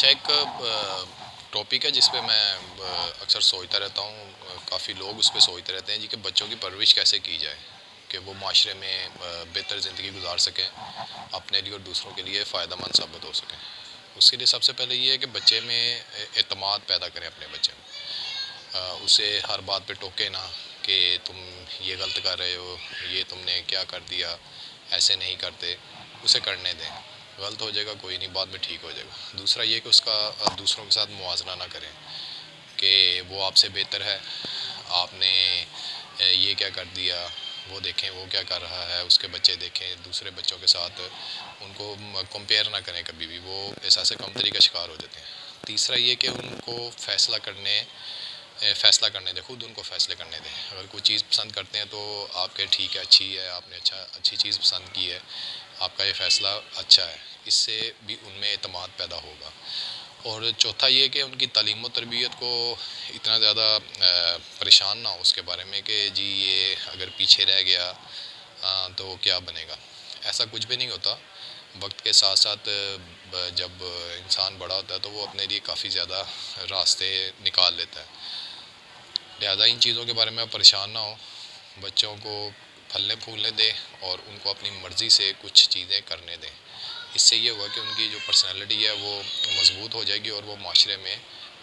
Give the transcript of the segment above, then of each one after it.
اچھا ایک ٹاپک ہے جس پہ میں اکثر سوچتا رہتا ہوں، کافی لوگ اس پہ سوچتے رہتے ہیں جی کہ بچوں کی پرورش کیسے کی جائے کہ وہ معاشرے میں بہتر زندگی گزار سکیں، اپنے لیے اور دوسروں کے لیے فائدہ مند ثابت ہو سکیں۔ اس کے لیے سب سے پہلے یہ ہے کہ بچے میں اعتماد پیدا کریں اپنے بچے میں، اسے ہر بات پہ ٹوکے نہ کہ تم یہ غلط کر رہے ہو، یہ تم نے کیا کر دیا، ایسے نہیں کرتے، اسے کرنے دیں، غلط ہو جائے گا کوئی نہیں، بعد میں ٹھیک ہو جائے گا۔ دوسرا یہ کہ اس کا دوسروں کے ساتھ موازنہ نہ کریں کہ وہ آپ سے بہتر ہے، آپ نے یہ کیا کر دیا، وہ دیکھیں وہ کیا کر رہا ہے، اس کے بچے دیکھیں دوسرے بچوں کے ساتھ، ان کو کمپیئر نہ کریں کبھی بھی، وہ احساس کمتری کا شکار ہو جاتے ہیں۔ تیسرا یہ کہ ان کو فیصلہ کرنے دیں، خود ان کو فیصلے کرنے دیں۔ اگر کوئی چیز پسند کرتے ہیں تو آپ کے ٹھیک ہے، اچھی ہے، آپ نے اچھی چیز پسند کی ہے، آپ کا یہ فیصلہ اچھا ہے، اس سے بھی ان میں اعتماد پیدا ہوگا۔ اور چوتھا یہ کہ ان کی تعلیم و تربیت کو اتنا زیادہ پریشان نہ ہو اس کے بارے میں کہ جی یہ اگر پیچھے رہ گیا تو کیا بنے گا، ایسا کچھ بھی نہیں ہوتا۔ وقت کے ساتھ ساتھ جب انسان بڑا ہوتا ہے تو وہ اپنے لیے کافی زیادہ راستے نکال لیتا ہے، لہٰذا ان چیزوں کے بارے میں آپ پریشان نہ ہوں، بچوں کو پھلنے پھولنے دیں اور ان کو اپنی مرضی سے کچھ چیزیں کرنے دیں۔ اس سے یہ ہوا کہ ان کی جو پرسنالٹی ہے وہ مضبوط ہو جائے گی اور وہ معاشرے میں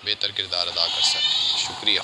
بہتر کردار ادا کر سکیں۔ شکریہ۔